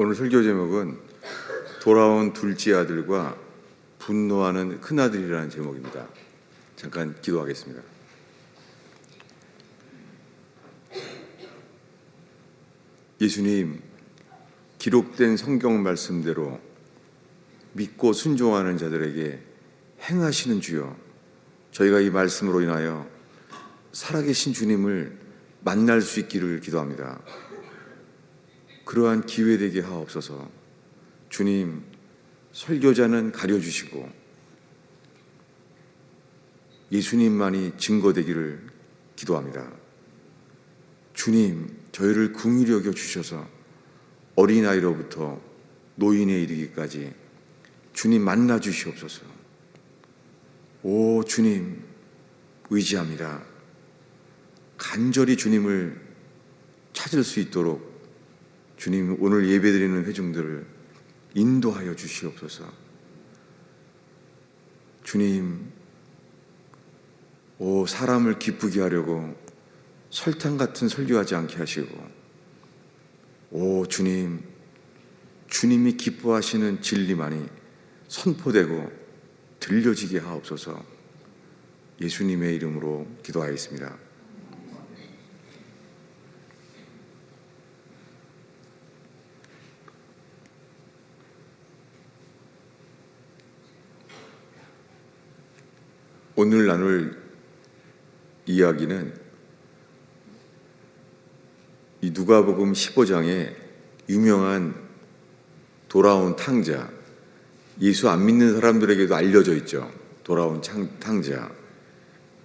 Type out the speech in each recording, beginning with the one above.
오늘 설교 제목은 돌아온 둘째 아들과 분노하는 큰아들이라는 제목입니다. 잠깐 기도하겠습니다. 예수님, 기록된 성경 말씀대로 믿고 순종하는 자들에게 행하시는 주여, 저희가 이 말씀으로 인하여 살아계신 주님을 만날 수 있기를 기도합니다. 그러한 기회 되게 하옵소서. 주님, 설교자는 가려주시고 예수님만이 증거되기를 기도합니다. 주님, 저희를 긍휼히 여겨 주셔서 어린아이로부터 노인에 이르기까지 주님 만나 주시옵소서. 오 주님, 의지합니다. 간절히 주님을 찾을 수 있도록 주님, 오늘 예배드리는 회중들을 인도하여 주시옵소서. 주님, 오 사람을 기쁘게 하려고 설탕 같은 설교하지 않게 하시고, 오 주님, 주님이 기뻐하시는 진리만이 선포되고 들려지게 하옵소서. 예수님의 이름으로 기도하였습니다. 오늘 나눌 이야기는 이 누가복음 15장에 유명한 돌아온 탕자, 예수 안 믿는 사람들에게도 알려져 있죠. 돌아온 탕자.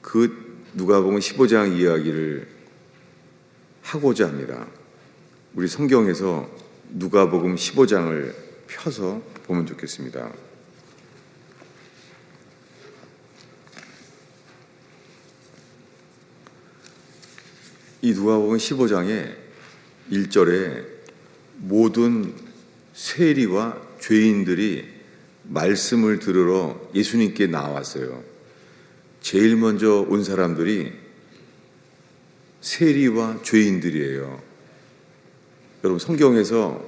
그 누가복음 15장 이야기를 하고자 합니다. 우리 성경에서 누가복음 15장을 펴서 보면 좋겠습니다. 이 누가복음 15장의 1절에 모든 세리와 죄인들이 말씀을 들으러 예수님께 나왔어요. 제일 먼저 온 사람들이 세리와 죄인들이에요. 여러분, 성경에서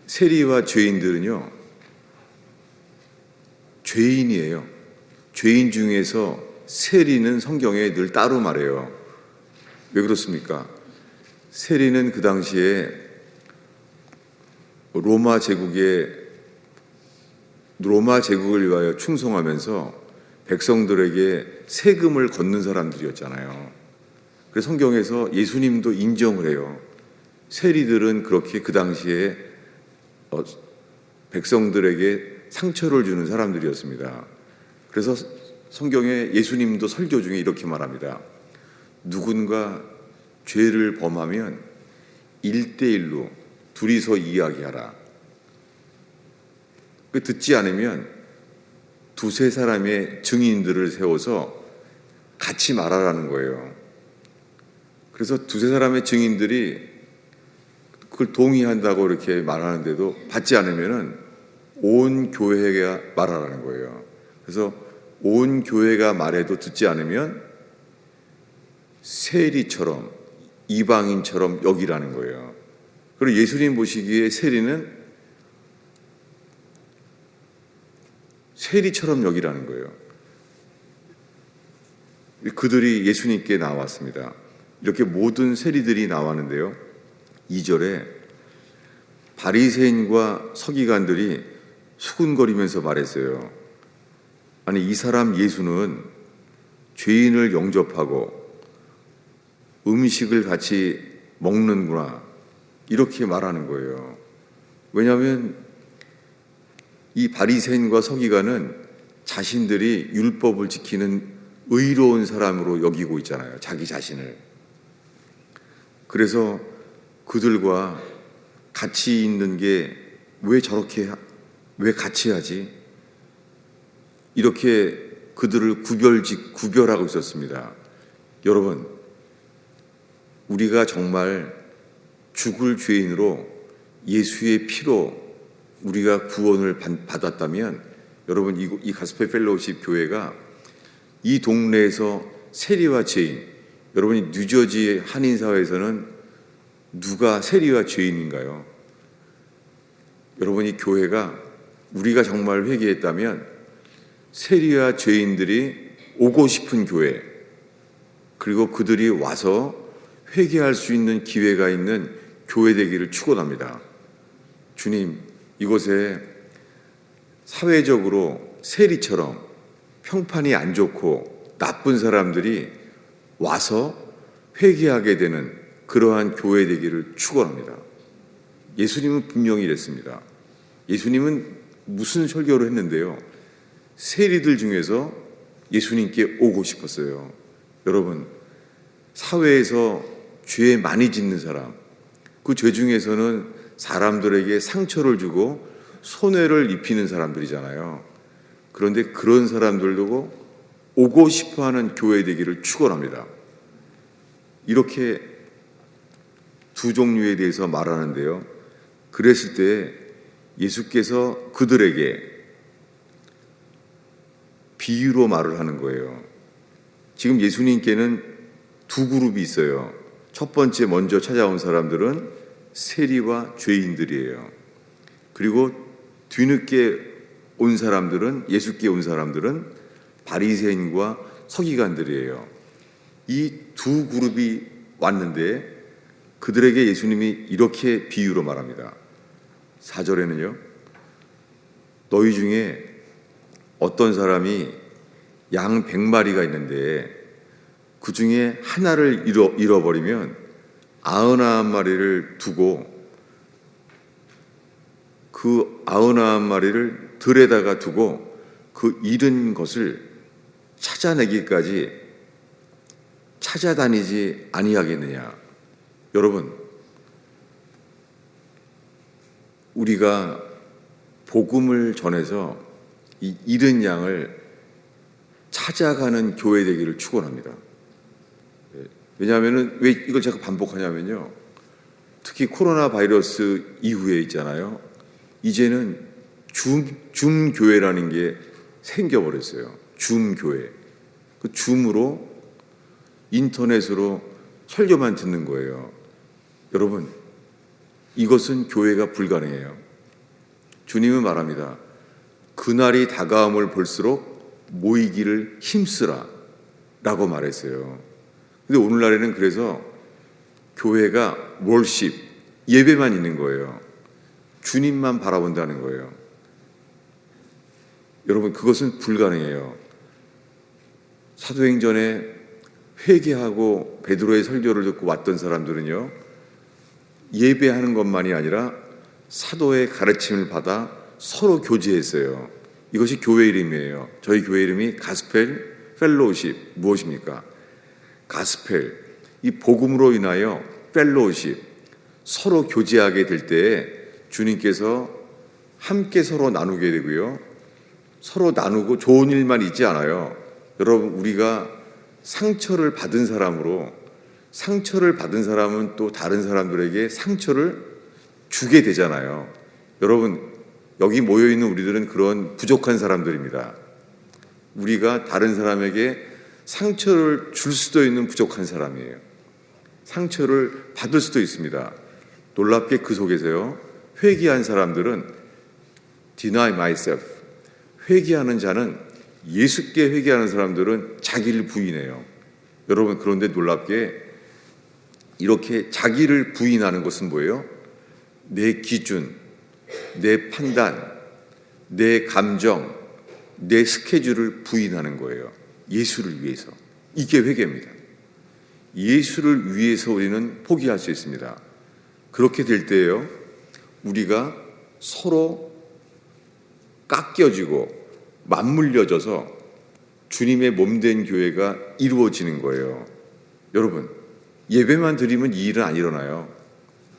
세리와 죄인들은요, 죄인이에요. 죄인 중에서 세리는 성경에 늘 따로 말해요. 왜 그렇습니까? 세리는 그 당시에 로마 제국을 위하여 충성하면서 백성들에게 세금을 걷는 사람들이었잖아요. 그래서 성경에서 예수님도 인정을 해요. 세리들은 그렇게 그 당시에 백성들에게 상처를 주는 사람들이었습니다. 그래서 성경에 예수님도 설교 중에 이렇게 말합니다. 누군가 죄를 범하면 1대1로 둘이서 이야기하라. 듣지 않으면 두세 사람의 증인들을 세워서 같이 말하라는 거예요. 그래서 두세 사람의 증인들이 그걸 동의한다고 이렇게 말하는데도 받지 않으면 온 교회가 말하라는 거예요. 그래서 온 교회가 말해도 듣지 않으면 세리처럼, 이방인처럼 여기라는 거예요. 그리고 예수님 보시기에 세리는 세리처럼 여기라는 거예요. 그들이 예수님께 나왔습니다. 이렇게 모든 세리들이 나왔는데요, 2절에 바리새인과 서기관들이 수군거리면서 말했어요. 아니, 이 사람 예수는 죄인을 영접하고 음식을 같이 먹는구나, 이렇게 말하는 거예요. 왜냐하면 이 바리새인과 서기관은 자신들이 율법을 지키는 의로운 사람으로 여기고 있잖아요, 자기 자신을. 그래서 그들과 같이 있는 게 왜 같이 하지? 이렇게 그들을 구별하고 있었습니다. 여러분, 우리가 정말 죽을 죄인으로 예수의 피로 우리가 구원을 받았다면, 여러분, 이 가스펠 펠로우십 교회가 이 동네에서 세리와 죄인, 여러분이 뉴저지 한인사회에서는 누가 세리와 죄인인가요? 여러분, 이 교회가 우리가 정말 회개했다면 세리와 죄인들이 오고 싶은 교회, 그리고 그들이 와서 회개할 수 있는 기회가 있는 교회 되기를 축원합니다. 주님, 이곳에 사회적으로 세리처럼 평판이 안 좋고 나쁜 사람들이 와서 회개하게 되는 그러한 교회 되기를 축원합니다. 예수님은 분명히 이랬습니다. 예수님은 무슨 설교를 했는데요, 세리들 중에서 예수님께 오고 싶었어요. 여러분, 사회에서 죄 많이 짓는 사람, 그 죄 중에서는 사람들에게 상처를 주고 손해를 입히는 사람들이잖아요. 그런데 그런 사람들도 오고 싶어하는 교회 되기를 축원합니다. 이렇게 두 종류에 대해서 말하는데요, 그랬을 때 예수께서 그들에게 비유로 말을 하는 거예요. 지금 예수님께는 두 그룹이 있어요. 첫 번째 먼저 찾아온 사람들은 세리와 죄인들이에요. 그리고 뒤늦게 온 사람들은, 예수께 온 사람들은 바리새인과 서기관들이에요. 이 두 그룹이 왔는데 그들에게 예수님이 이렇게 비유로 말합니다. 4절에는요, 너희 중에 어떤 사람이 양 100마리가 있는데 그 중에 하나를 잃어버리면 99마리를 두고 그 99마리를 들에다가 두고 그 잃은 것을 찾아내기까지 찾아다니지 아니하겠느냐. 여러분, 우리가 복음을 전해서 이 잃은 양을 찾아가는 교회 되기를 축원합니다. 왜냐하면 왜 이걸 제가 반복하냐면요, 특히 코로나 바이러스 이후에 있잖아요, 이제는 줌 교회라는 게 생겨버렸어요. 줌 교회. 그 줌으로 인터넷으로 설교만 듣는 거예요. 여러분, 이것은 교회가 불가능해요. 주님은 말합니다. 그날이 다가옴을 볼수록 모이기를 힘쓰라 라고 말했어요. 근데 오늘날에는 그래서 교회가 월십, 예배만 있는 거예요. 주님만 바라본다는 거예요. 여러분, 그것은 불가능해요. 사도행전에 회개하고 베드로의 설교를 듣고 왔던 사람들은요, 예배하는 것만이 아니라 사도의 가르침을 받아 서로 교제했어요. 이것이 교회 이름이에요. 저희 교회 이름이 가스펠 펠로우십. 무엇입니까? 가스펠, 이 복음으로 인하여 펠로우십, 서로 교제하게 될 때에 주님께서 함께 서로 나누게 되고요, 서로 나누고 좋은 일만 있지 않아요. 여러분, 우리가 상처를 받은 사람으로, 상처를 받은 사람은 또 다른 사람들에게 상처를 주게 되잖아요. 여러분, 여기 모여있는 우리들은 그런 부족한 사람들입니다. 우리가 다른 사람에게 상처를 줄 수도 있는 부족한 사람이에요. 상처를 받을 수도 있습니다. 놀랍게 그 속에서요, 회개한 사람들은 deny myself, 회개하는 자는, 예수께 회개하는 사람들은 자기를 부인해요. 여러분, 그런데 놀랍게 이렇게 자기를 부인하는 것은 뭐예요? 내 기준, 내 판단, 내 감정, 내 스케줄을 부인하는 거예요. 예수를 위해서. 이게 회개입니다. 예수를 위해서 우리는 포기할 수 있습니다. 그렇게 될 때에요, 우리가 서로 깎여지고 맞물려져서 주님의 몸된 교회가 이루어지는 거예요. 여러분, 예배만 드리면 이 일은 안 일어나요.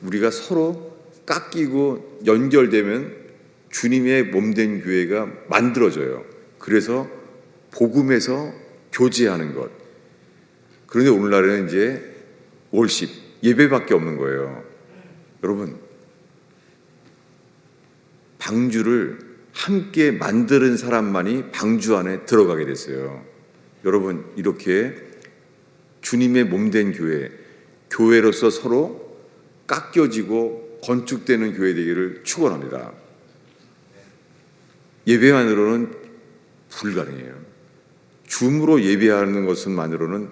우리가 서로 깎이고 연결되면 주님의 몸된 교회가 만들어져요. 그래서 복음에서 교제하는 것. 그런데 오늘날에는 이제 월십, 예배밖에 없는 거예요. 여러분, 방주를 함께 만드는 사람만이 방주 안에 들어가게 됐어요. 여러분, 이렇게 주님의 몸된 교회, 교회로서 서로 깎여지고 건축되는 교회 되기를 축원합니다. 예배만으로는 불가능해요. 줌으로 예배하는 것만으로는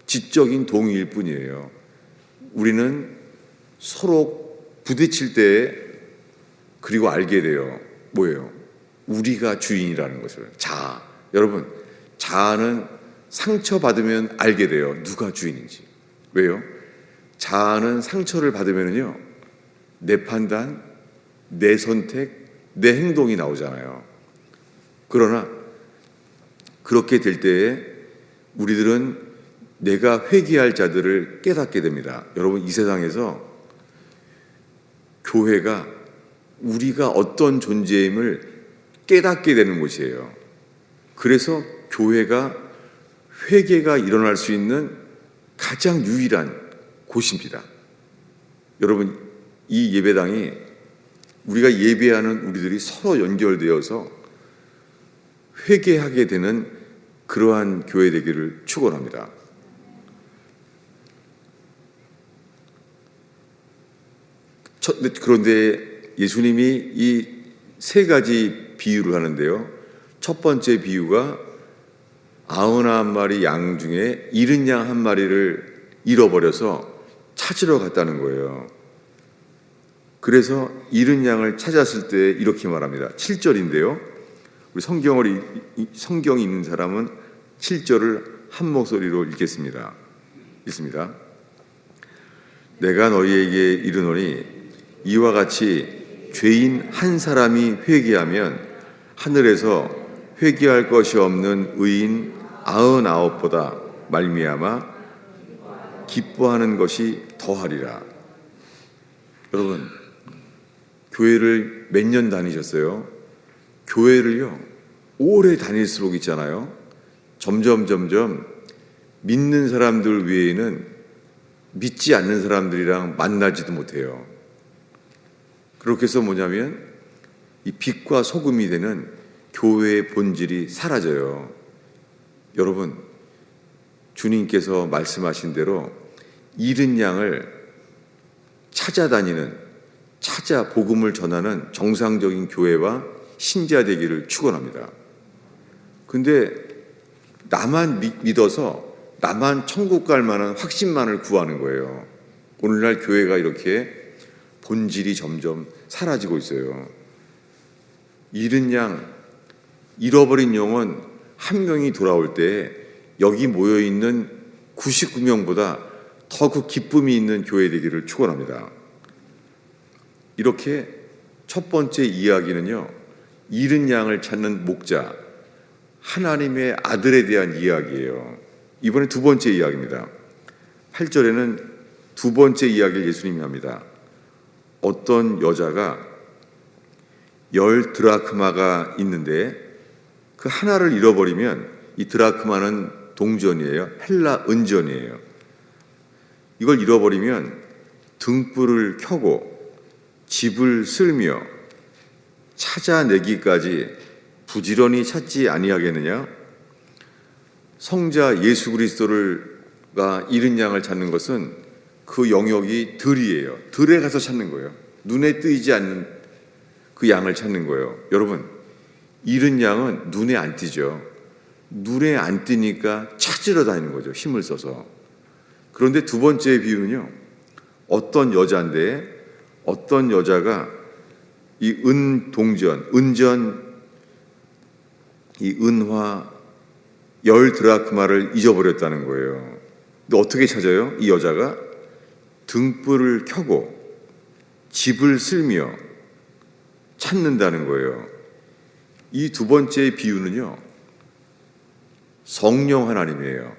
지적인 동의일 뿐이에요. 우리는 서로 부딪힐 때 그리고 알게 돼요. 뭐예요? 우리가 주인이라는 것을. 자아. 여러분, 자아는 상처받으면 알게 돼요. 누가 주인인지. 왜요? 자아는 상처를 받으면요, 내 판단, 내 선택, 내 행동이 나오잖아요. 그러나 그렇게 될 때에 우리들은 내가 회개할 자들을 깨닫게 됩니다. 여러분, 이 세상에서 교회가 우리가 어떤 존재임을 깨닫게 되는 곳이에요. 그래서 교회가 회개가 일어날 수 있는 가장 유일한 곳입니다. 여러분, 이 예배당이 우리가 예배하는 우리들이 서로 연결되어서 회개하게 되는 그러한 교회 되기를 축원합니다. 그런데 예수님이 이 세 가지 비유를 하는데요. 첫 번째 비유가 99마리 양 중에 잃은 양 한 마리를 잃어버려서 찾으러 갔다는 거예요. 그래서 잃은 양을 찾았을 때 이렇게 말합니다. 7절인데요. 우리 성경이 있는 사람은 7절을 한 목소리로 읽겠습니다. 읽습니다. 내가 너희에게 이르노니 이와 같이 죄인 한 사람이 회개하면 하늘에서 회개할 것이 없는 의인 99보다 말미암아 기뻐하는 것이 더하리라. 여러분, 교회를 몇 년 다니셨어요? 교회를요, 오래 다닐수록 있잖아요, 점점 믿는 사람들 외에는 믿지 않는 사람들이랑 만나지도 못해요. 그렇게 해서 뭐냐면 이 빛과 소금이 되는 교회의 본질이 사라져요. 여러분, 주님께서 말씀하신 대로 잃은 양을 찾아 복음을 전하는 정상적인 교회와 신자 되기를 축원합니다. 근데 나만 믿어서 나만 천국 갈 만한 확신만을 구하는 거예요. 오늘날 교회가 이렇게 본질이 점점 사라지고 있어요. 잃은 양, 잃어버린 영혼 한 명이 돌아올 때 여기 모여있는 99명보다 더 그 기쁨이 있는 교회 되기를 축원합니다. 이렇게 첫 번째 이야기는요, 잃은 양을 찾는 목자, 하나님의 아들에 대한 이야기예요. 이번에 두 번째 이야기입니다. 8절에는 두 번째 이야기를 예수님이 합니다. 어떤 여자가 10 드라크마가 있는데 그 하나를 잃어버리면, 이 드라크마는 동전이에요. 헬라 은전이에요. 이걸 잃어버리면 등불을 켜고 집을 쓸며 찾아내기까지 부지런히 찾지 아니하겠느냐? 성자 예수 그리스도가 잃은 양을 찾는 것은 그 영역이 들이에요. 들에 가서 찾는 거예요. 눈에 띄지 않는 그 양을 찾는 거예요. 여러분, 잃은 양은 눈에 안 띄죠. 눈에 안 띄니까 찾으러 다니는 거죠. 힘을 써서. 그런데 두 번째 비유는요, 어떤 여자인데, 어떤 여자가 이 이 은화 10 드라크마를 잊어버렸다는 거예요. 근데 어떻게 찾아요? 이 여자가 등불을 켜고 집을 쓸며 찾는다는 거예요. 이 두 번째 비유는요, 성령 하나님이에요.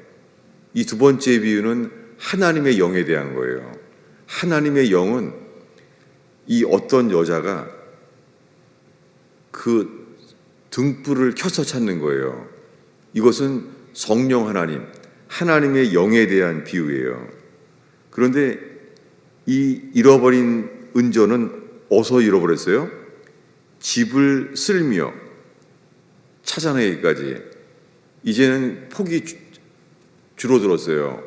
이 두 번째 비유는 하나님의 영에 대한 거예요. 하나님의 영은 이 어떤 여자가 그 등불을 켜서 찾는 거예요. 이것은 성령 하나님, 하나님의 영에 대한 비유예요. 그런데 이 잃어버린 은전은 어디서 잃어버렸어요? 집을 쓸며 찾아내기까지. 이제는 폭이 줄어들었어요.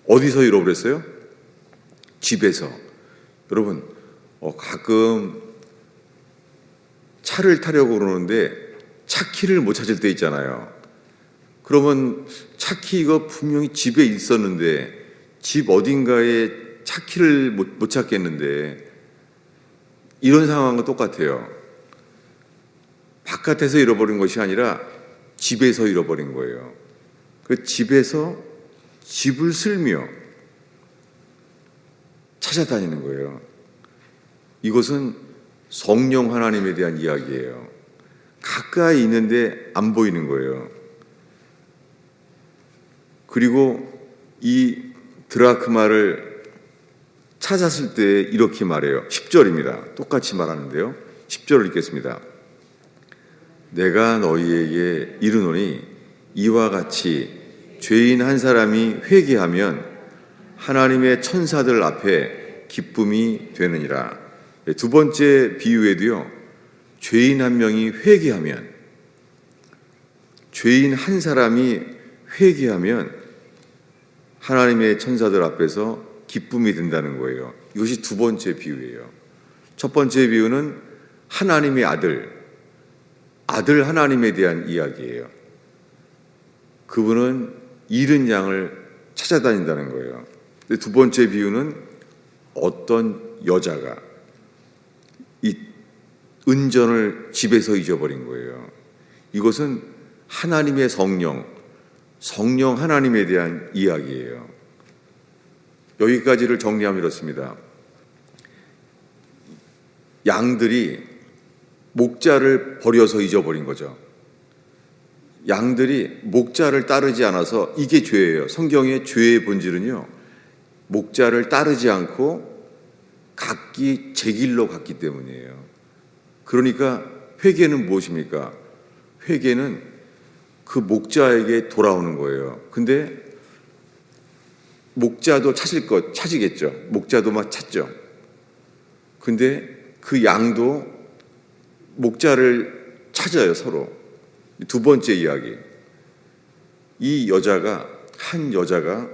어디서 잃어버렸어요? 집에서. 여러분, 가끔 차를 타려고 그러는데 차 키를 못 찾을 때 있잖아요. 그러면 차 키가 분명히 집에 있었는데 집 어딘가에 차 키를 못 찾겠는데, 이런 상황과 똑같아요. 바깥에서 잃어버린 것이 아니라 집에서 잃어버린 거예요. 그 집에서 집을 쓸며 찾아다니는 거예요. 이것은 성령 하나님에 대한 이야기예요. 가까이 있는데 안 보이는 거예요. 그리고 이 드라크마를 찾았을 때 이렇게 말해요. 10절입니다. 똑같이 말하는데요. 10절을 읽겠습니다. 내가 너희에게 이르노니 이와 같이 죄인 한 사람이 회개하면 하나님의 천사들 앞에 기쁨이 되느니라. 두 번째 비유에도요, 죄인 한 명이 회개하면, 죄인 한 사람이 회개하면 하나님의 천사들 앞에서 기쁨이 된다는 거예요. 이것이 두 번째 비유예요. 첫 번째 비유는 하나님의 아들 하나님에 대한 이야기예요. 그분은 잃은 양을 찾아다닌다는 거예요. 두 번째 비유는 어떤 여자가 이 은전을 집에서 잊어버린 거예요. 이것은 하나님의 성령 하나님에 대한 이야기예요. 여기까지를 정리하면 이렇습니다. 양들이 목자를 버려서 잊어버린 거죠. 양들이 목자를 따르지 않아서, 이게 죄예요. 성경의 죄의 본질은요, 목자를 따르지 않고 각기 제 길로 갔기 때문이에요. 그러니까 회개는 무엇입니까? 회개는 그 목자에게 돌아오는 거예요. 근데 목자도 찾으겠죠. 목자도 막 찾죠. 근데 그 양도 목자를 찾아요, 서로. 두 번째 이야기. 한 여자가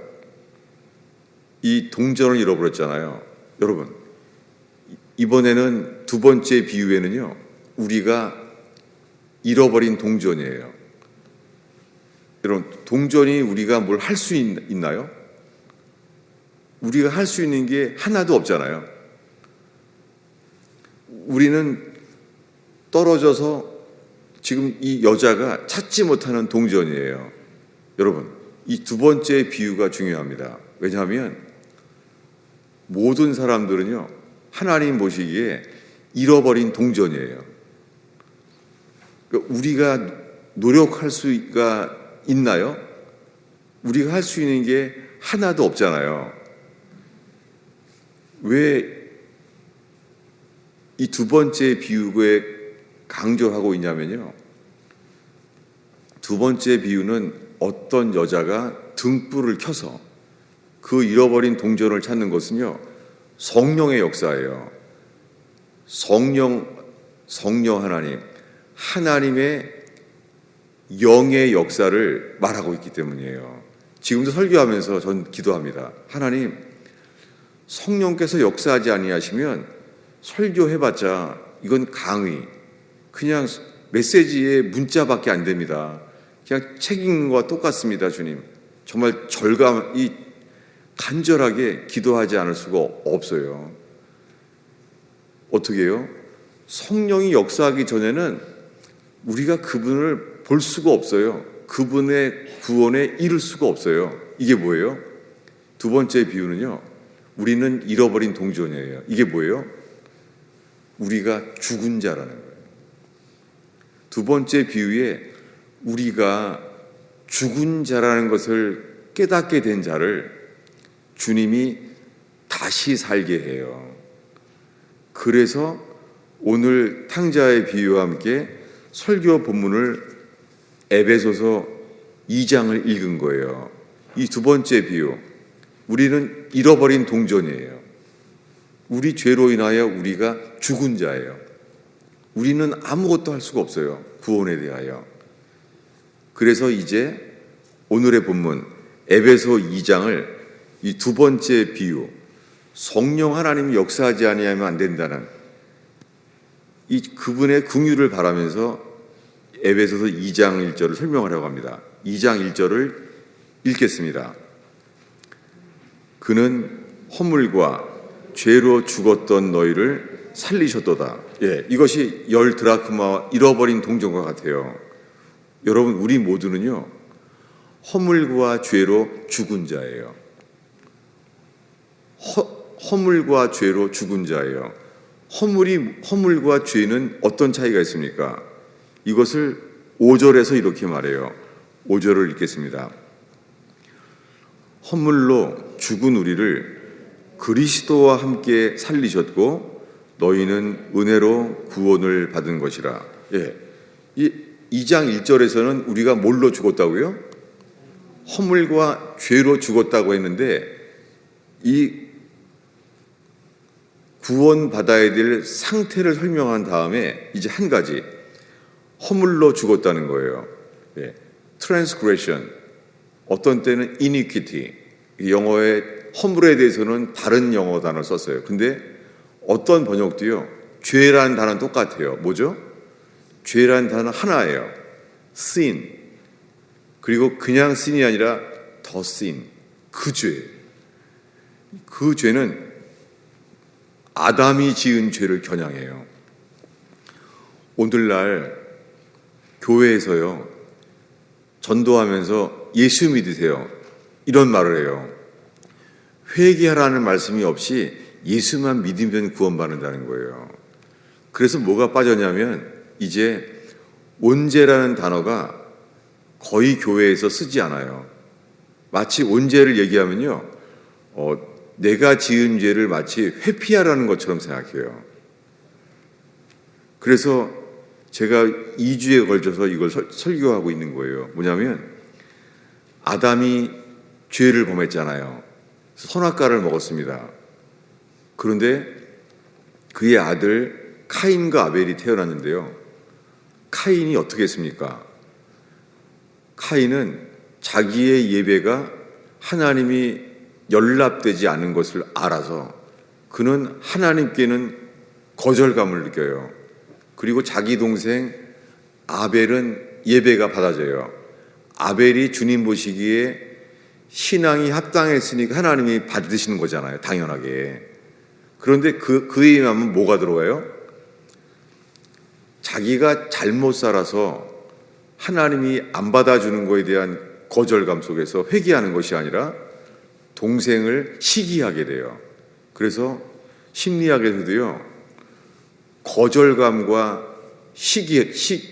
이 동전을 잃어버렸잖아요. 여러분, 이번에는 두 번째 비유에는요, 우리가 잃어버린 동전이에요. 여러분, 동전이 우리가 뭘 할 수 있나요? 우리가 할 수 있는 게 하나도 없잖아요. 우리는 떨어져서 지금 이 여자가 찾지 못하는 동전이에요. 여러분, 이 두 번째 비유가 중요합니다. 왜냐하면 모든 사람들은요, 하나님 보시기에 잃어버린 동전이에요. 그러니까 우리가 노력할 수가 있나요? 우리가 할 수 있는 게 하나도 없잖아요. 왜 이 두 번째 비유에 강조하고 있냐면요, 두 번째 비유는 어떤 여자가 등불을 켜서 그 잃어버린 동전을 찾는 것은요, 성령의 역사예요. 성령 하나님의 영의 역사를 말하고 있기 때문이에요. 지금도 설교하면서 전 기도합니다. 하나님, 성령께서 역사하지 아니하시면 설교해봤자 이건 강의, 그냥 메시지의 문자밖에 안 됩니다. 그냥 책 읽는 것과 똑같습니다. 주님, 정말 간절하게 기도하지 않을 수가 없어요. 어떻게 해요? 성령이 역사하기 전에는 우리가 그분을 볼 수가 없어요. 그분의 구원에 이를 수가 없어요. 이게 뭐예요? 두 번째 비유는요, 우리는 잃어버린 동전이에요. 이게 뭐예요? 우리가 죽은 자라는 거예요. 두 번째 비유에 우리가 죽은 자라는 것을 깨닫게 된 자를 주님이 다시 살게 해요. 그래서 오늘 탕자의 비유와 함께 설교 본문을 에베소서 2장을 읽은 거예요. 이 두 번째 비유, 우리는 잃어버린 동전이에요. 우리 죄로 인하여 우리가 죽은 자예요. 우리는 아무것도 할 수가 없어요, 구원에 대하여. 그래서 이제 오늘의 본문 에베소 2장을 이 두 번째 비유, 성령 하나님이 역사하지 아니하면 안 된다는 이 그분의 긍휼을 바라면서 에베소서 2장 1절을 설명하려고 합니다. 2장 1절을 읽겠습니다. 그는 허물과 죄로 죽었던 너희를 살리셨도다. 이것이 10드라크마 잃어버린 동전과 같아요. 여러분, 우리 모두는요, 허물과 죄로 죽은 자예요. 허물과 죄로 죽은 자예요. 허물과 죄는 어떤 차이가 있습니까? 이것을 5절에서 이렇게 말해요. 5절을 읽겠습니다. 허물로 죽은 우리를 그리스도와 함께 살리셨고 너희는 은혜로 구원을 받은 것이라. 이 2장 1절에서는 우리가 뭘로 죽었다고요? 허물과 죄로 죽었다고 했는데 이 구원받아야 될 상태를 설명한 다음에 이제 한 가지, 허물로 죽었다는 거예요. transgression, 어떤 때는 iniquity, 영어의 허물에 대해서는 다른 영어 단어를 썼어요. 근데 어떤 번역도요, 죄라는 단어는 똑같아요. 뭐죠? 죄라는 단어 하나예요. sin. 그리고 그냥 sin이 아니라 더 sin, 그 죄. 그 죄는 아담이 지은 죄를 겨냥해요. 오늘날 교회에서요, 전도하면서 예수 믿으세요, 이런 말을 해요. 회개하라는 말씀이 없이 예수만 믿으면 구원받는다는 거예요. 그래서 뭐가 빠졌냐면 이제 온죄라는 단어가 거의 교회에서 쓰지 않아요. 마치 온죄를 얘기하면요, 내가 지은 죄를 마치 회피하라는 것처럼 생각해요. 그래서 제가 2주에 걸쳐서 이걸 설교하고 있는 거예요. 뭐냐면 아담이 죄를 범했잖아요. 선악과를 먹었습니다. 그런데 그의 아들 카인과 아벨이 태어났는데요. 카인이 어떻게 했습니까? 카인은 자기의 예배가 하나님이 연락되지 않은 것을 알아서 그는 하나님께는 거절감을 느껴요. 그리고 자기 동생 아벨은 예배가 받아져요. 아벨이 주님 보시기에 신앙이 합당했으니까 하나님이 받으시는 거잖아요, 당연하게. 그런데 그에 하면 뭐가 들어와요? 자기가 잘못 살아서 하나님이 안 받아주는 것에 대한 거절감 속에서 회개하는 것이 아니라 동생을 시기하게 돼요. 그래서 심리학에서도요, 거절감과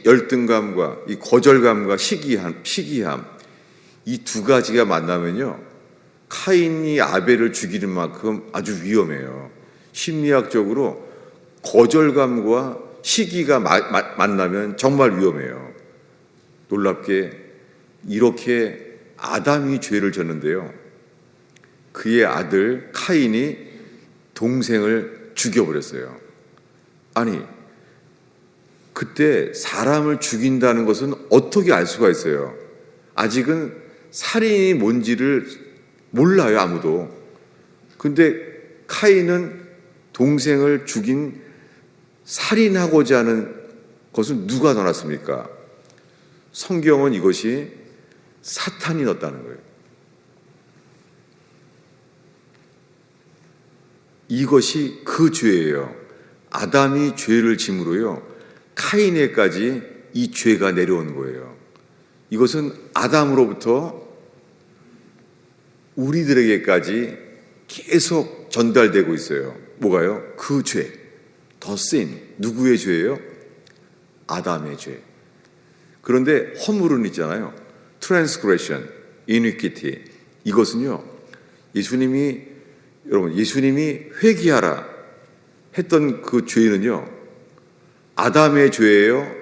열등감과 이 거절감과 시기함, 이 두 가지가 만나면요, 카인이 아벨을 죽이는 만큼 아주 위험해요. 심리학적으로 거절감과 시기가 만나면 정말 위험해요. 놀랍게 이렇게 아담이 죄를 졌는데요, 그의 아들 카인이 동생을 죽여버렸어요. 아니, 그때 사람을 죽인다는 것은 어떻게 알 수가 있어요? 아직은 살인이 뭔지를 몰라요, 아무도. 근데 카인은 동생을 죽인, 살인하고자 하는 것은 누가 넣어놨습니까? 성경은 이것이 사탄이 넣었다는 거예요. 이것이 그 죄예요. 아담이 죄를 짐으로요, 카인에까지 이 죄가 내려온 거예요. 이것은 아담으로부터 우리들에게까지 계속 전달되고 있어요. 뭐가요? 그 죄, 더 sin. 누구의 죄예요? 아담의 죄. 그런데 허물은 있잖아요. transgression, iniquity. 이것은요, 예수님이 회개하라 했던 그 죄는요, 아담의 죄예요?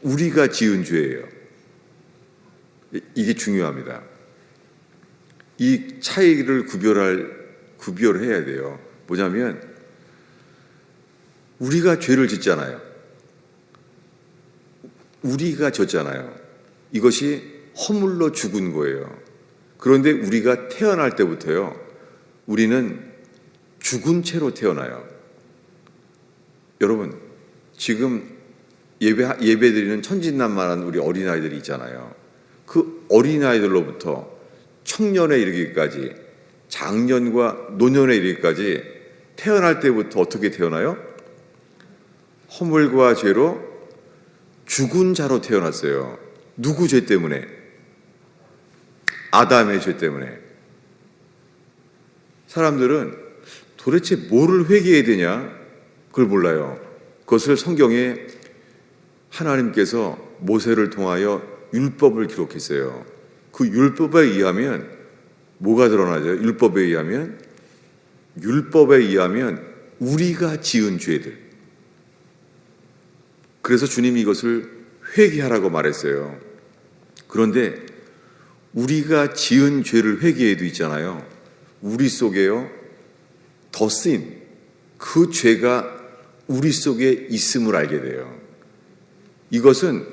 우리가 지은 죄예요? 이게 중요합니다. 이 차이를 구별해야 돼요. 뭐냐면 우리가 죄를 짓잖아요. 우리가 졌잖아요. 이것이 허물로 죽은 거예요. 그런데 우리가 태어날 때부터요, 우리는 죽은 채로 태어나요. 여러분, 지금 예배드리는 천진난만한 우리 어린아이들이 있잖아요. 그 어린아이들로부터 청년에 이르기까지, 장년과 노년에 이르기까지 태어날 때부터 어떻게 태어나요? 허물과 죄로 죽은 자로 태어났어요. 누구 죄 때문에? 아담의 죄 때문에. 사람들은 도대체 뭐를 회개해야 되냐? 그걸 몰라요. 그것을 성경에 하나님께서 모세를 통하여 율법을 기록했어요. 그 율법에 의하면 뭐가 드러나죠? 율법에 의하면 우리가 지은 죄들. 그래서 주님이 이것을 회개하라고 말했어요. 그런데 우리가 지은 죄를 회개해도 있잖아요. 우리 속에요, 더 sin, 그 죄가 우리 속에 있음을 알게 돼요. 이것은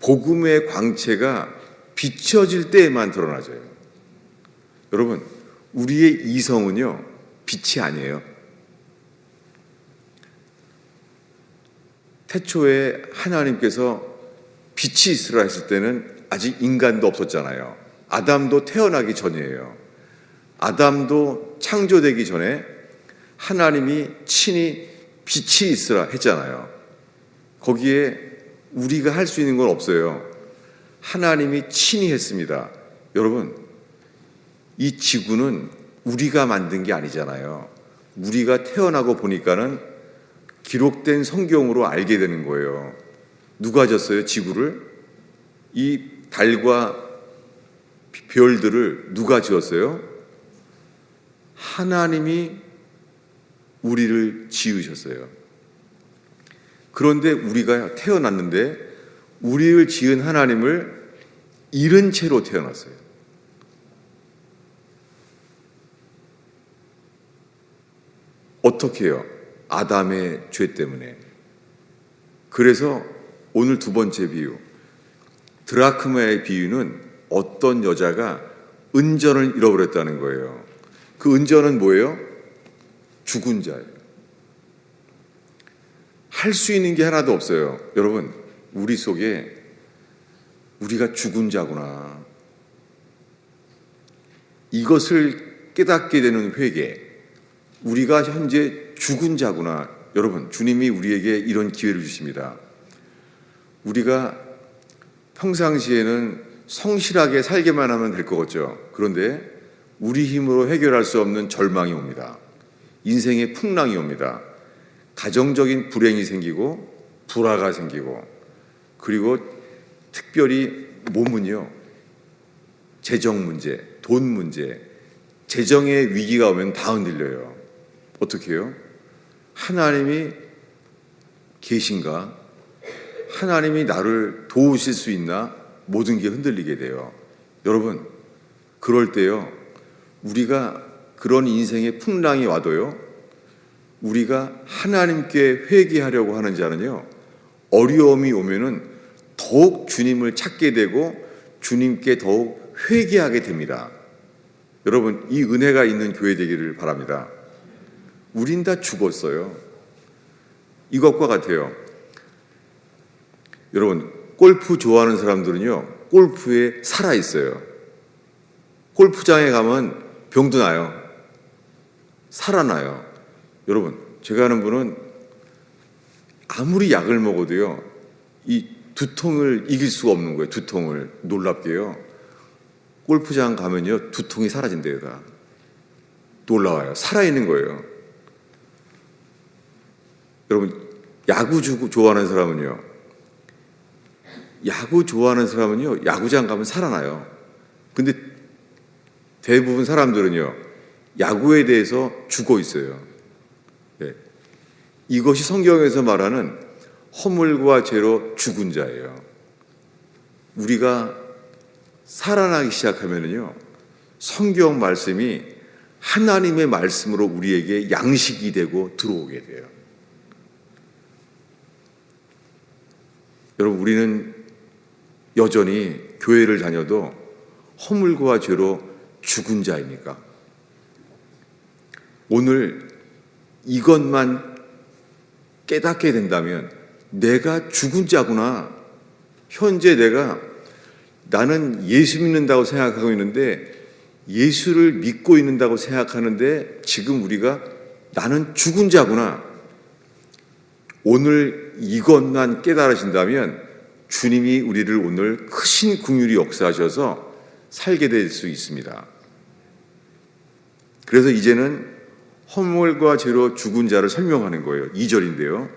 복음의 광채가 비춰질 때에만 드러나져요. 여러분, 우리의 이성은요, 빛이 아니에요. 태초에 하나님께서 빛이 있으라 했을 때는 아직 인간도 없었잖아요. 아담도 태어나기 전이에요. 아담도 창조되기 전에 하나님이 친히 빛이 있으라 했잖아요. 거기에 우리가 할 수 있는 건 없어요. 하나님이 친히 했습니다. 여러분, 이 지구는 우리가 만든 게 아니잖아요. 우리가 태어나고 보니까는 기록된 성경으로 알게 되는 거예요. 누가 졌어요? 지구를? 이 달과 별들을 누가 지었어요? 하나님이 우리를 지으셨어요. 그런데 우리가 태어났는데 우리를 지은 하나님을 잃은 채로 태어났어요. 어떻게 해요? 아담의 죄 때문에. 그래서 오늘 두 번째 비유, 드라크마의 비유는 어떤 여자가 은전을 잃어버렸다는 거예요. 그 은전은 뭐예요? 죽은 자예요. 할 수 있는 게 하나도 없어요. 여러분, 우리 속에 우리가 죽은 자구나. 이것을 깨닫게 되는 회개. 우리가 현재 죽은 자구나. 여러분, 주님이 우리에게 이런 기회를 주십니다. 우리가 평상시에는 성실하게 살기만 하면 될 것 같죠. 그런데 우리 힘으로 해결할 수 없는 절망이 옵니다. 인생의 풍랑이 옵니다. 가정적인 불행이 생기고 불화가 생기고, 그리고 특별히 몸은요, 재정 문제, 돈 문제, 재정의 위기가 오면 다 흔들려요. 어떻게 해요? 하나님이 계신가? 하나님이 나를 도우실 수 있나? 모든 게 흔들리게 돼요. 여러분, 그럴 때요, 우리가 그런 인생의 풍랑이 와도요, 우리가 하나님께 회개하려고 하는 자는요, 어려움이 오면은 더욱 주님을 찾게 되고 주님께 더욱 회개하게 됩니다. 여러분, 이 은혜가 있는 교회 되기를 바랍니다. 우린 다 죽었어요. 이것과 같아요. 여러분, 골프 좋아하는 사람들은요, 골프에 살아있어요. 골프장에 가면 병도 나요. 살아나요. 여러분, 제가 아는 분은 아무리 약을 먹어도요, 이 두통을 이길 수가 없는 거예요. 두통을. 놀랍게요. 골프장 가면요, 두통이 사라진대요. 다. 놀라워요. 살아있는 거예요. 여러분, 야구 좋아하는 사람은요, 야구장 가면 살아나요. 근데 대부분 사람들은요, 야구에 대해서 죽어 있어요. 네. 이것이 성경에서 말하는 허물과 죄로 죽은 자예요. 우리가 살아나기 시작하면요, 성경 말씀이 하나님의 말씀으로 우리에게 양식이 되고 들어오게 돼요. 여러분, 우리는 여전히 교회를 다녀도 허물과 죄로 죽은 자입니까? 오늘 이것만 깨닫게 된다면 내가 죽은 자구나. 현재 나는 예수 믿는다고 생각하고 있는데 예수를 믿고 있는다고 생각하는데 지금 우리가 나는 죽은 자구나. 오늘 이것만 깨달으신다면 주님이 우리를 오늘 크신 긍휼이 역사하셔서 살게 될 수 있습니다. 그래서 이제는 허물과 죄로 죽은 자를 설명하는 거예요. 2절인데요.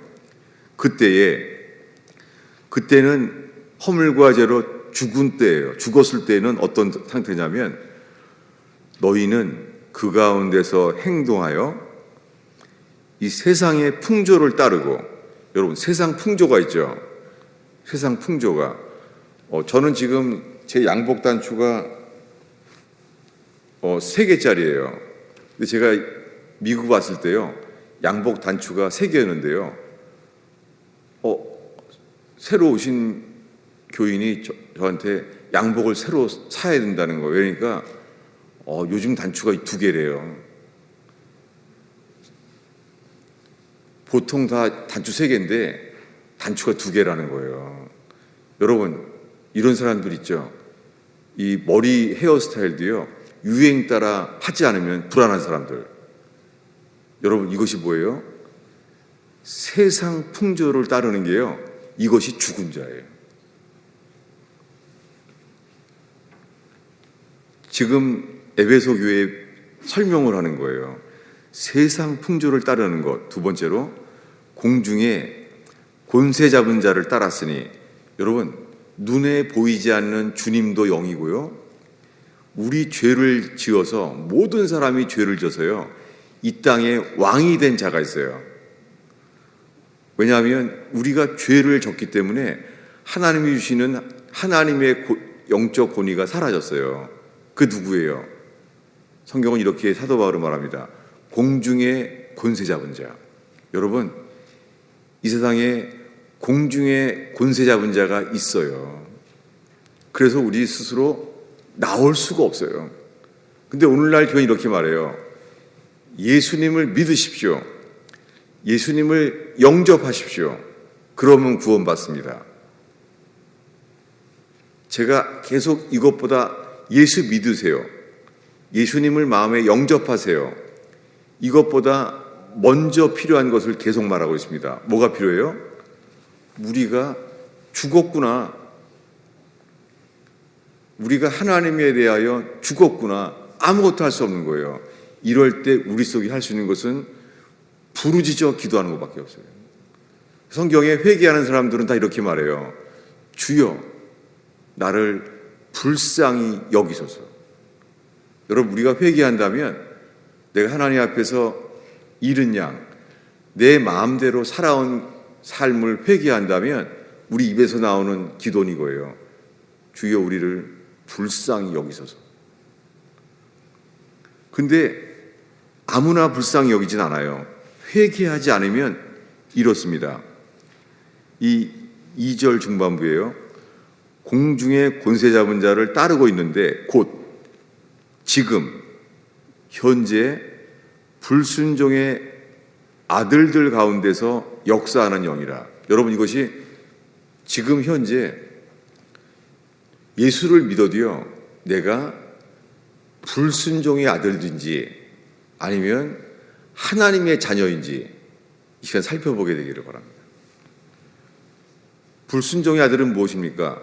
그때는 허물과 죄로 죽은 때예요. 죽었을 때는 어떤 상태냐면 너희는 그 가운데서 행동하여 이 세상의 풍조를 따르고, 여러분 세상 풍조가 있죠. 세상 풍조가 저는 지금 제 양복 단추가 3개짜리예요. 근데 제가 미국 왔을 때요 양복 단추가 3개였는데요 새로 오신 교인이 저한테 양복을 새로 사야 된다는 거예요. 그러니까 요즘 단추가 2개래요. 보통 다 단추 3개인데 단추가 2개라는 거예요. 여러분, 이런 사람들 있죠. 이 머리 헤어스타일도요 유행 따라 하지 않으면 불안한 사람들. 여러분, 이것이 뭐예요? 세상 풍조를 따르는 게요, 이것이 죽은 자예요. 지금 에베소 교회에 설명을 하는 거예요. 세상 풍조를 따르는 것. 두 번째로 공중에 권세 잡은 자를 따랐으니, 여러분, 눈에 보이지 않는 주님도 영이고요, 우리 죄를 지어서, 모든 사람이 죄를 져서요 이 땅에 왕이 된 자가 있어요. 왜냐하면 우리가 죄를 졌기 때문에 하나님이 주시는 하나님의 영적 권위가 사라졌어요. 그 누구예요? 성경은 이렇게 사도 바울은 말합니다. 공중에 권세 잡은 자. 여러분, 이 세상에 공중에 권세 잡은 자가 있어요. 그래서 우리 스스로 나올 수가 없어요. 근데 오늘날 교회는 이렇게 말해요. 예수님을 믿으십시오. 예수님을 영접하십시오. 그러면 구원받습니다. 제가 계속 이것보다 예수 믿으세요, 예수님을 마음에 영접하세요, 이것보다 먼저 필요한 것을 계속 말하고 있습니다. 뭐가 필요해요? 우리가 죽었구나. 우리가 하나님에 대하여 죽었구나. 아무것도 할 수 없는 거예요. 이럴 때 우리 속에 할 수 있는 것은 부르짖어 기도하는 것밖에 없어요. 성경에 회개하는 사람들은 다 이렇게 말해요. 주여, 나를 불쌍히 여기소서. 여러분, 우리가 회개한다면 내가 하나님 앞에서 잃은 양, 내 마음대로 살아온 삶을 회개한다면 우리 입에서 나오는 기도는 이거예요. 주여, 우리를 불쌍히 여기소서. 근데 아무나 불쌍히 여기진 않아요. 회개하지 않으면 이렇습니다. 이 2절 중반부에요. 공중에 권세 잡은 자를 따르고 있는데 곧 지금 현재 불순종의 아들들 가운데서 역사하는 영이라. 여러분, 이것이 지금 현재 예수를 믿어도요 내가 불순종의 아들인지 아니면 하나님의 자녀인지 이 시간 살펴보게 되기를 바랍니다. 불순종의 아들은 무엇입니까?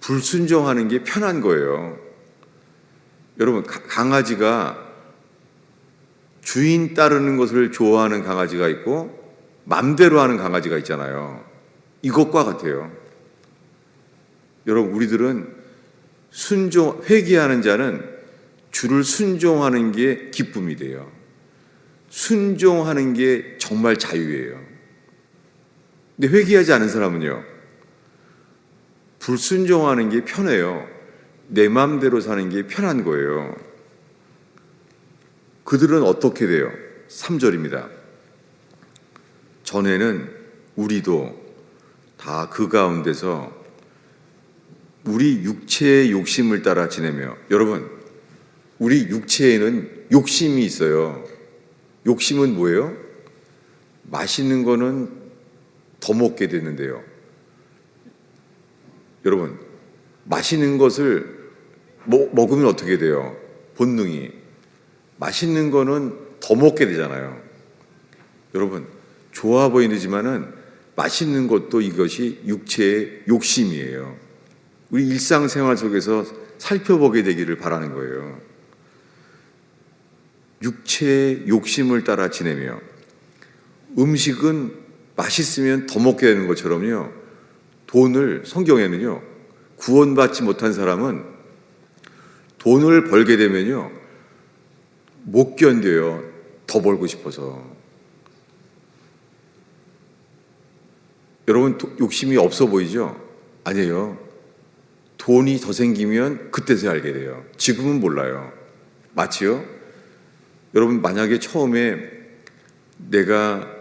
불순종하는 게 편한 거예요. 여러분, 강아지가 주인 따르는 것을 좋아하는 강아지가 있고 맘대로 하는 강아지가 있잖아요. 이것과 같아요. 여러분, 우리들은 회개하는 자는 주를 순종하는 게 기쁨이 돼요. 순종하는 게 정말 자유예요. 근데 회개하지 않은 사람은요, 불순종하는 게 편해요. 내 마음대로 사는 게 편한 거예요. 그들은 어떻게 돼요? 3절입니다. 전에는 우리도 다 그 가운데서 우리 육체의 욕심을 따라 지내며. 여러분, 우리 육체에는 욕심이 있어요. 욕심은 뭐예요? 맛있는 거는 더 먹게 되는데요. 여러분, 맛있는 것을 먹으면 어떻게 돼요? 본능이. 맛있는 거는 더 먹게 되잖아요. 여러분, 좋아 보이지만은 맛있는 것도 이것이 육체의 욕심이에요. 우리 일상생활 속에서 살펴보게 되기를 바라는 거예요. 육체의 욕심을 따라 지내며 음식은 맛있으면 더 먹게 되는 것처럼요. 돈을 성경에는요. 구원받지 못한 사람은 돈을 벌게 되면요. 못 견뎌요. 더 벌고 싶어서. 여러분 욕심이 없어 보이죠? 아니에요. 돈이 더 생기면 그때서야 알게 돼요. 지금은 몰라요. 마치요. 여러분 만약에 처음에 내가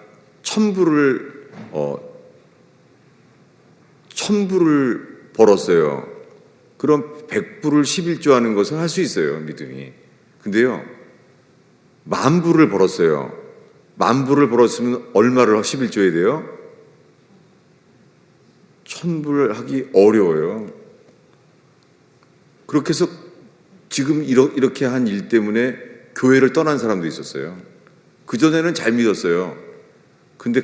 1,000불을 벌었어요. 그럼 100불을 11조 하는 것은 할 수 있어요. 믿음이. 근데요. 10,000불을 벌었어요. 10,000불을 벌었으면 얼마를 11조 해야 돼요? 1,000불을 하기 어려워요. 그렇게 해서 지금 이렇게 한 일 때문에 교회를 떠난 사람도 있었어요. 그전에는 잘 믿었어요. 근데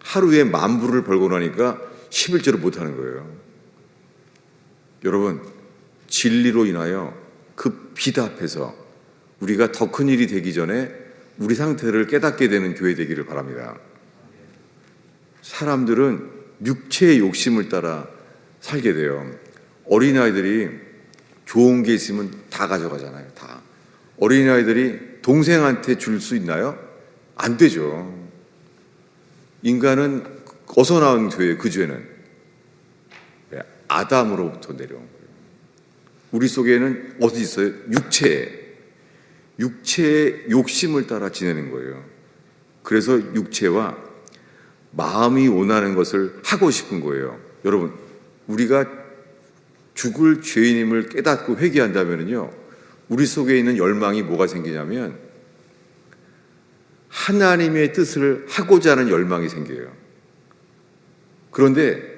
하루에 10,000불을 벌고 나니까 11조를 못하는 거예요. 여러분, 진리로 인하여 그 비답해서 우리가 더 큰 일이 되기 전에 우리 상태를 깨닫게 되는 교회 되기를 바랍니다. 사람들은 육체의 욕심을 따라 살게 돼요. 어린아이들이 좋은 게 있으면 다 가져가잖아요. 다. 어린아이들이 동생한테 줄 수 있나요? 안 되죠. 인간은 어디서 나온 죄예요? 그 죄는 아담으로부터 내려온 거예요. 우리 속에는 어디 있어요? 육체의 욕심을 따라 지내는 거예요. 그래서 육체와 마음이 원하는 것을 하고 싶은 거예요. 여러분, 우리가 죽을 죄인임을 깨닫고 회개한다면요, 우리 속에 있는 열망이 뭐가 생기냐면 하나님의 뜻을 하고자 하는 열망이 생겨요. 그런데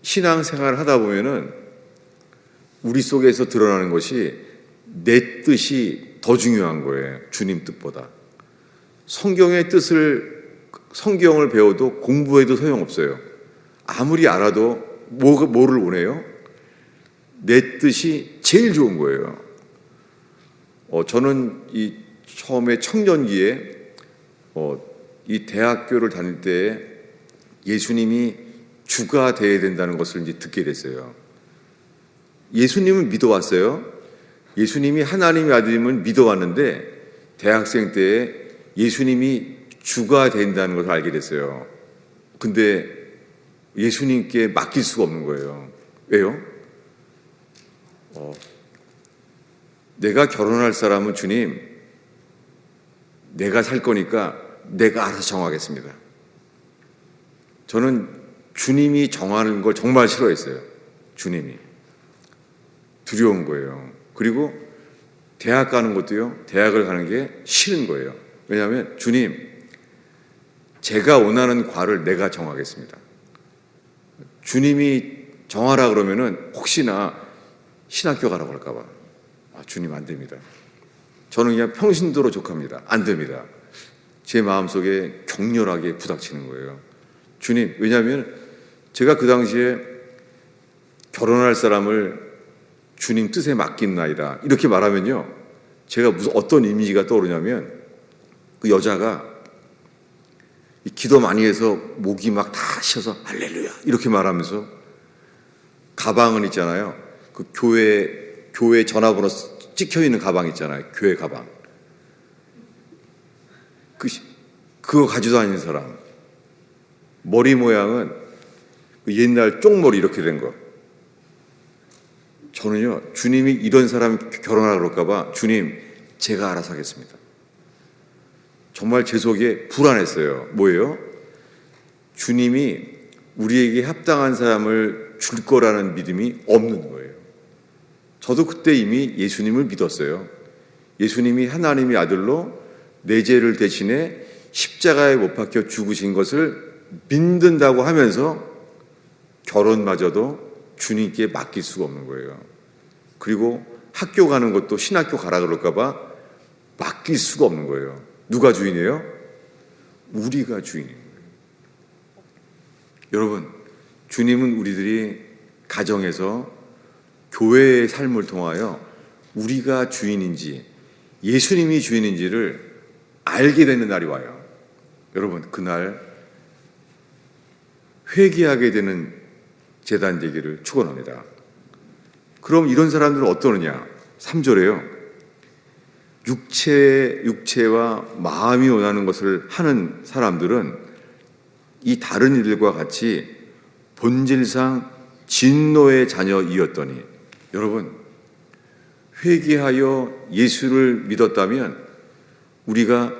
신앙생활을 하다 보면은 우리 속에서 드러나는 것이 내 뜻이 더 중요한 거예요. 주님 뜻보다. 성경을 배워도 공부해도 소용없어요. 아무리 알아도 뭐를 원해요? 내 뜻이 제일 좋은 거예요. 저는 처음에 청년기에 이 대학교를 다닐 때 예수님이 주가 되어야 된다는 것을 이제 듣게 됐어요. 예수님은 믿어왔어요. 예수님이 하나님의 아들임을 믿어왔는데 대학생 때 예수님이 주가 된다는 것을 알게 됐어요. 근데 예수님께 맡길 수가 없는 거예요. 왜요? 내가 결혼할 사람은 주님, 내가 살 거니까 내가 알아서 정하겠습니다. 저는 주님이 정하는 걸 정말 싫어했어요. 주님이. 두려운 거예요. 그리고 대학 가는 것도요, 대학을 가는 게 싫은 거예요. 왜냐하면 주님, 제가 원하는 과를 내가 정하겠습니다. 주님이 정하라 그러면은 혹시나 신학교 가라고 할까봐. 주님 안 됩니다. 저는 그냥 평신도로 족합니다. 안 됩니다. 제 마음속에 격렬하게 부닥치는 거예요. 주님, 왜냐하면 제가 그 당시에 결혼할 사람을 주님 뜻에 맡긴나이다 이렇게 말하면요, 제가 어떤 이미지가 떠오르냐면 그 여자가 기도 많이 해서 목이 막 다 쉬어서 할렐루야 이렇게 말하면서 가방은 있잖아요. 그 교회 전화번호 찍혀 있는 가방 있잖아요. 교회 가방. 그거 가지고 다니는 사람. 머리 모양은 옛날 쪽머리 이렇게 된 거. 저는요, 주님이 이런 사람 결혼하라 그럴까봐 주님, 제가 알아서 하겠습니다. 정말 제 속에 불안했어요. 뭐예요? 주님이 우리에게 합당한 사람을 줄 거라는 믿음이 없는 거예요. 저도 그때 이미 예수님을 믿었어요. 예수님이 하나님의 아들로 내 죄를 대신해 십자가에 못 박혀 죽으신 것을 믿는다고 하면서 결혼마저도 주님께 맡길 수가 없는 거예요. 그리고 학교 가는 것도 신학교 가라 그럴까 봐 맡길 수가 없는 거예요. 누가 주인이에요? 우리가 주인인 거예요. 여러분, 주님은 우리들이 가정에서 교회의 삶을 통하여 우리가 주인인지 예수님이 주인인지를 알게 되는 날이 와요. 여러분, 그날 회개하게 되는 제단 되기를 축원합니다. 그럼 이런 사람들은 어떠느냐? 3절에요. 육체와 마음이 원하는 것을 하는 사람들은 이 다른 이들과 같이 본질상 진노의 자녀이었더니, 여러분, 회개하여 예수를 믿었다면 우리가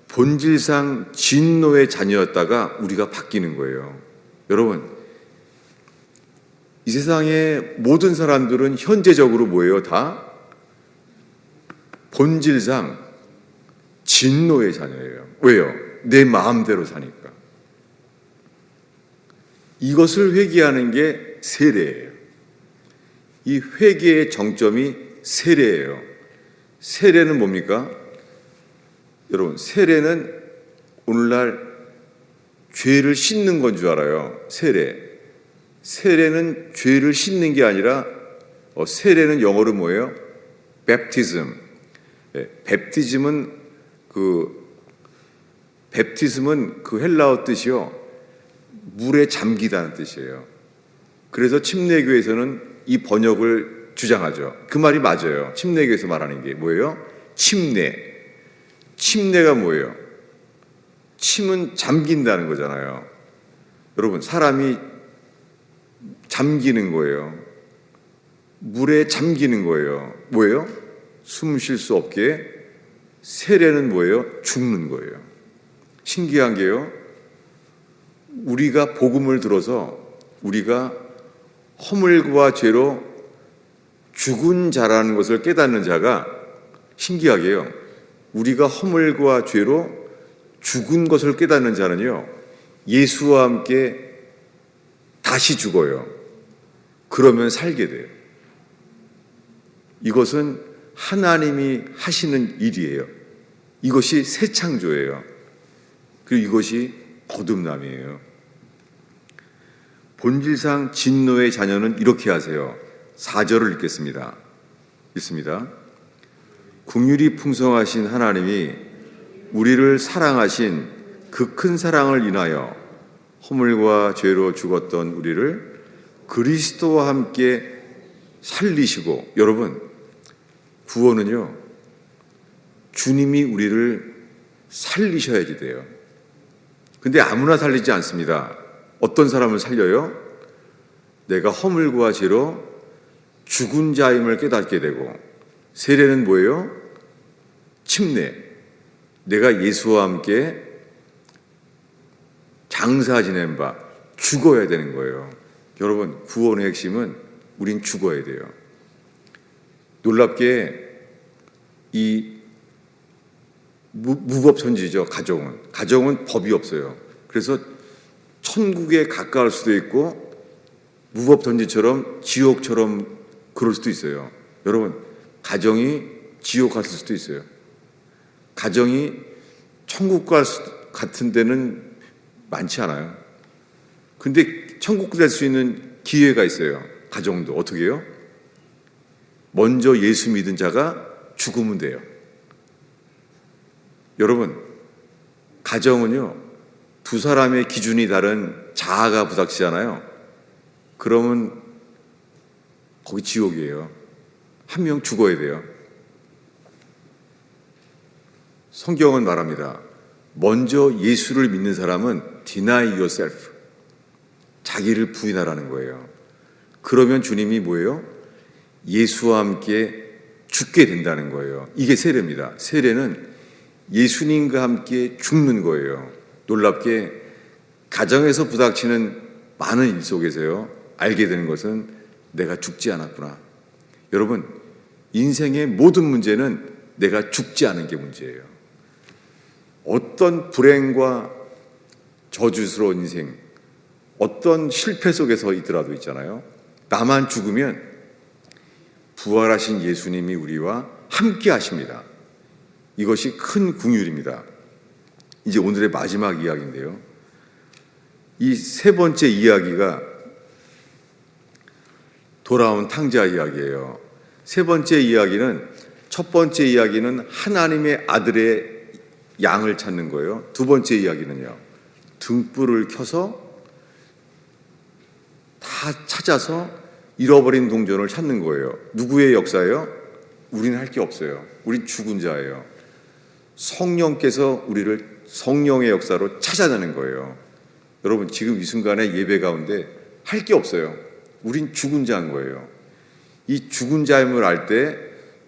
본질상 진노의 자녀였다가 우리가 바뀌는 거예요. 여러분, 이 세상의 모든 사람들은 현재적으로 뭐예요? 다 본질상 진노의 자녀예요. 왜요? 내 마음대로 사니까. 이것을 회개하는 게 세례예요. 이 회개의 정점이 세례예요. 세례는 뭡니까? 여러분, 세례는 오늘날 죄를 씻는 건 줄 알아요. 세례는 죄를 씻는 게 아니라 세례는 영어로 뭐예요? baptism. baptism은 그 헬라어 뜻이요, 물에 잠기다는 뜻이에요. 그래서 침례교에서는 이 번역을 주장하죠. 그 말이 맞아요. 침례교에서 말하는 게 뭐예요? 침례가 뭐예요? 침은 잠긴다는 거잖아요. 여러분, 사람이 잠기는 거예요. 물에 잠기는 거예요. 뭐예요? 숨 쉴 수 없게. 세례는 뭐예요? 죽는 거예요. 신기한 게요, 우리가 복음을 들어서 우리가 허물과 죄로 죽은 자라는 것을 깨닫는 자가, 신기하게요, 우리가 허물과 죄로 죽은 것을 깨닫는 자는요, 예수와 함께 다시 죽어요. 그러면 살게 돼요. 이것은 하나님이 하시는 일이에요. 이것이 새 창조예요. 그리고 이것이 거듭남이에요. 본질상 진노의 자녀는 이렇게 하세요. 4절을 읽겠습니다. 읽습니다. 긍휼이 풍성하신 하나님이 우리를 사랑하신 그 큰 사랑을 인하여 허물과 죄로 죽었던 우리를 그리스도와 함께 살리시고, 여러분, 구원은요, 주님이 우리를 살리셔야지 돼요. 근데 아무나 살리지 않습니다. 어떤 사람을 살려요? 내가 허물과 죄로 죽은 자임을 깨닫게 되고, 세례는 뭐예요? 침례. 내가 예수와 함께 장사 지낸 바 죽어야 되는 거예요. 여러분, 구원의 핵심은 우린 죽어야 돼요. 놀랍게 이 무법천지죠. 가정은 법이 없어요. 그래서 천국에 가까울 수도 있고 무법천지처럼 지옥처럼 그럴 수도 있어요. 여러분, 가정이 지옥 갔을 수도 있어요. 가정이 천국 같은 데는 많지 않아요. 근데 천국 갈 수 있는 기회가 있어요. 가정도. 어떻게 해요? 먼저 예수 믿은 자가 죽으면 돼요. 여러분, 가정은요, 두 사람의 기준이 다른 자아가 부닥치잖아요. 그러면 거기 지옥이에요. 한 명 죽어야 돼요. 성경은 말합니다. 먼저 예수를 믿는 사람은 deny yourself, 자기를 부인하라는 거예요. 그러면 주님이 뭐예요? 예수와 함께 죽게 된다는 거예요. 이게 세례입니다. 세례는 예수님과 함께 죽는 거예요. 놀랍게 가정에서 부닥치는 많은 일 속에서요, 알게 되는 것은 내가 죽지 않았구나. 여러분, 인생의 모든 문제는 내가 죽지 않은 게 문제예요. 어떤 불행과 저주스러운 인생, 어떤 실패 속에서 있더라도 있잖아요. 나만 죽으면 부활하신 예수님이 우리와 함께 하십니다. 이것이 큰 긍휼입니다. 이제 오늘의 마지막 이야기인데요. 이 세 번째 이야기가 돌아온 탕자 이야기예요. 세 번째 이야기는, 첫 번째 이야기는 하나님의 아들의 양을 찾는 거예요. 두 번째 이야기는요, 등불을 켜서 다 찾아서 잃어버린 동전을 찾는 거예요. 누구의 역사예요? 우리는 할 게 없어요. 우린 죽은 자예요. 성령께서 우리를 성령의 역사로 찾아내는 거예요. 여러분, 지금 이 순간에 예배 가운데 할 게 없어요. 우린 죽은 자인 거예요. 이 죽은 자임을 알 때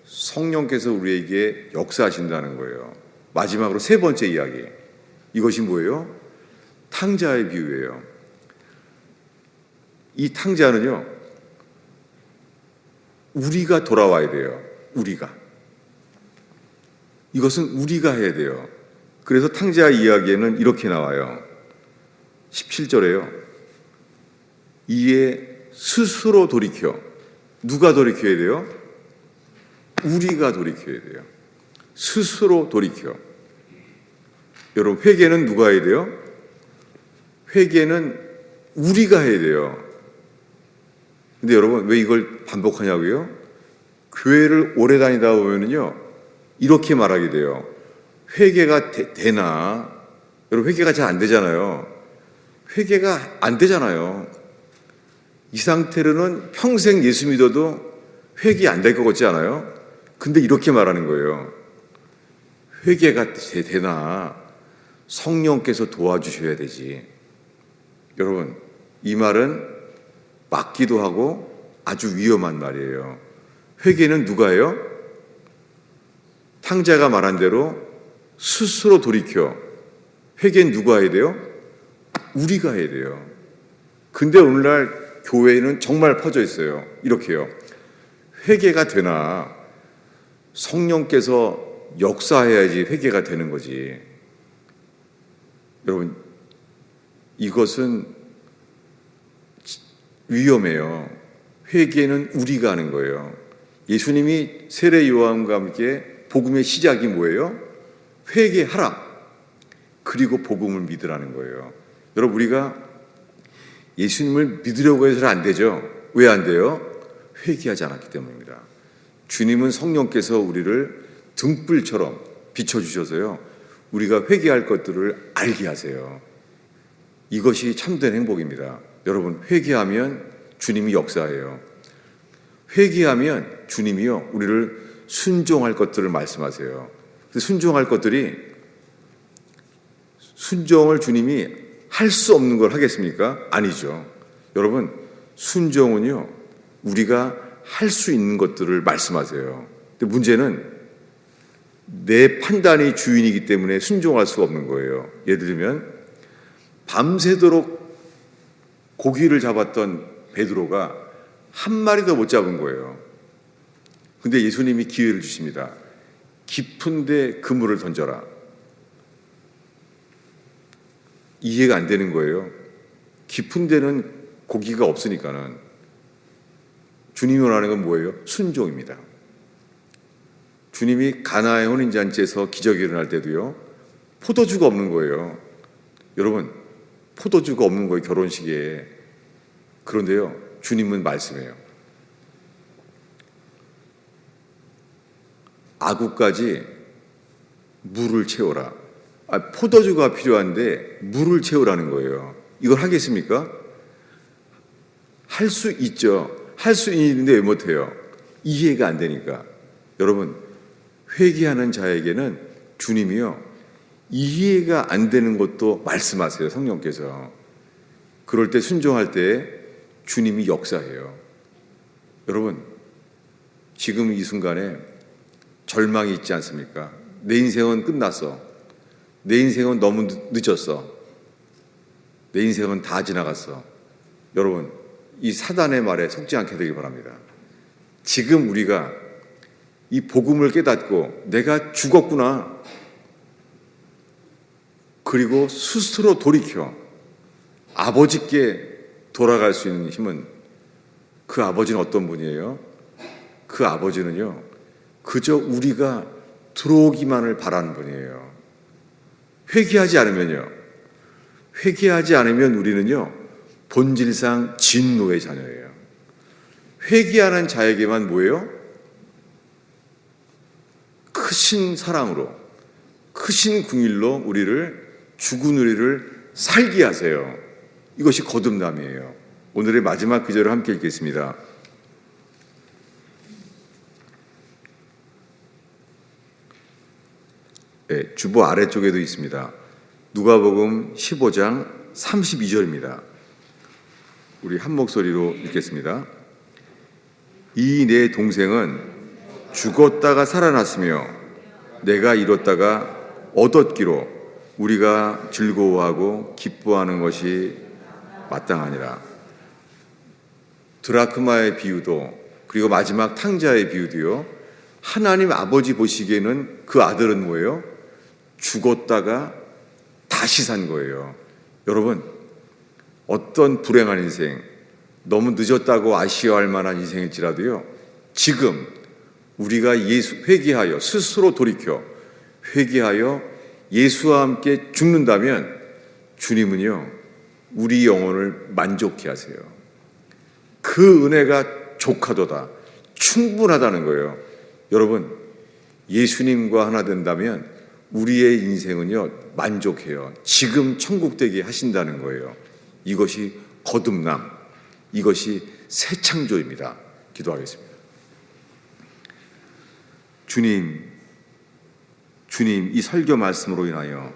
성령께서 우리에게 역사하신다는 거예요. 마지막으로 세 번째 이야기. 이것이 뭐예요? 탕자의 비유예요. 이 탕자는요, 우리가 돌아와야 돼요. 우리가. 이것은 우리가 해야 돼요. 그래서 탕자 이야기에는 이렇게 나와요. 17절에요. 이에 스스로 돌이켜. 누가 돌이켜야 돼요? 우리가 돌이켜야 돼요. 스스로 돌이켜. 여러분, 회개는 누가 해야 돼요? 회개는 우리가 해야 돼요. 근데 여러분, 왜 이걸 반복하냐고요? 교회를 오래 다니다 보면은요, 이렇게 말하게 돼요. 회개가 되나? 여러분, 회개가 잘 안 되잖아요. 회개가 안 되잖아요. 이 상태로는 평생 예수 믿어도 회개 안 될 것 같지 않아요? 근데 이렇게 말하는 거예요. 회개가 되나? 성령께서 도와주셔야 되지. 여러분, 이 말은 맞기도 하고 아주 위험한 말이에요. 회개는 누가 해요? 탕자가 말한 대로 스스로 돌이켜. 회개는 누가 해야 돼요? 우리가 해야 돼요. 근데 오늘날 교회는 정말 퍼져 있어요. 이렇게요. 회개가 되나? 성령께서 역사해야지 회개가 되는 거지. 여러분, 이것은 위험해요. 회개는 우리가 하는 거예요. 예수님이 세례 요한과 함께 복음의 시작이 뭐예요? 회개하라. 그리고 복음을 믿으라는 거예요. 여러분, 우리가 예수님을 믿으려고 해서는 안 되죠. 왜 안 돼요? 회개하지 않았기 때문입니다. 주님은 성령께서 우리를 등불처럼 비춰주셔서요, 우리가 회개할 것들을 알게 하세요. 이것이 참된 행복입니다. 여러분, 회개하면 주님이 역사해요. 회개하면 주님이요, 우리를 순종할 것들을 말씀하세요. 순종할 것들이, 순종을 주님이 할 수 없는 걸 하겠습니까? 아니죠. 여러분, 순종은요, 우리가 할 수 있는 것들을 말씀하세요. 근데 문제는 내 판단이 주인이기 때문에 순종할 수가 없는 거예요. 예를 들면 밤새도록 고기를 잡았던 베드로가 한 마리도 못 잡은 거예요. 근데 예수님이 기회를 주십니다. 깊은 데 그물을 던져라. 이해가 안 되는 거예요. 깊은 데는 고기가 없으니까는. 주님이 원하는 건 뭐예요? 순종입니다. 주님이 가나의 혼인잔치에서 기적이 일어날 때도요, 포도주가 없는 거예요. 여러분, 포도주가 없는 거예요, 결혼식에. 그런데요, 주님은 말씀해요. 아구까지 물을 채워라. 포도주가 필요한데 물을 채우라는 거예요. 이걸 하겠습니까? 할 수 있죠. 할 수 있는데 왜 못해요? 이해가 안 되니까. 여러분, 회개하는 자에게는 주님이요, 이해가 안 되는 것도 말씀하세요. 성령께서. 그럴 때, 순종할 때 주님이 역사해요. 여러분, 지금 이 순간에 절망이 있지 않습니까? 내 인생은 끝났어. 내 인생은 너무 늦었어. 내 인생은 다 지나갔어. 여러분, 이 사단의 말에 속지 않게 되길 바랍니다. 지금 우리가 이 복음을 깨닫고 내가 죽었구나. 그리고 스스로 돌이켜 아버지께 돌아갈 수 있는 힘은, 그 아버지는 어떤 분이에요? 그 아버지는요, 그저 우리가 들어오기만을 바라는 분이에요. 회개하지 않으면 우리는요, 본질상 진노의 자녀예요. 회개하는 자에게만 뭐예요? 크신 사랑으로, 크신 긍휼로 죽은 우리를 살게 하세요. 이것이 거듭남이에요. 오늘의 마지막 구절을 함께 읽겠습니다. 네, 주보 아래쪽에도 있습니다. 누가복음 15장 32절입니다. 우리 한 목소리로 읽겠습니다. 이 내 동생은 죽었다가 살아났으며 내가 잃었다가 얻었기로 우리가 즐거워하고 기뻐하는 것이 마땅하니라. 드라크마의 비유도, 그리고 마지막 탕자의 비유도요, 하나님 아버지 보시기에는 그 아들은 뭐예요? 죽었다가 다시 산 거예요. 여러분, 어떤 불행한 인생, 너무 늦었다고 아쉬워할 만한 인생일지라도요, 지금 우리가 회개하여 스스로 돌이켜 회개하여 예수와 함께 죽는다면 주님은요, 우리 영혼을 만족케 하세요. 그 은혜가 족하도다, 충분하다는 거예요. 여러분, 예수님과 하나 된다면 우리의 인생은요, 만족해요. 지금 천국 되게 하신다는 거예요. 이것이 거듭남, 이것이 새 창조입니다. 기도하겠습니다. 주님, 이 설교 말씀으로 인하여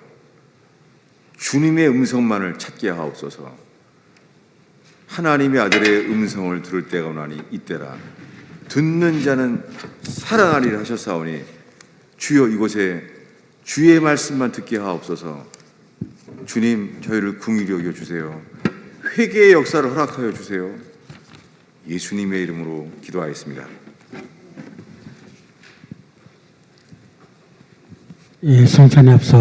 주님의 음성만을 찾게 하옵소서. 하나님의 아들의 음성을 들을 때가 오나니 이때라. 듣는 자는 살아나리라 하셨사오니 주여, 이곳에 주의 말씀만 듣게 하옵소서. 주님, 저희를 긍휼히 여겨주세요. 회개의 역사를 허락하여 주세요. 예수님의 이름으로 기도하였습니다. 예, 성찬에 앞서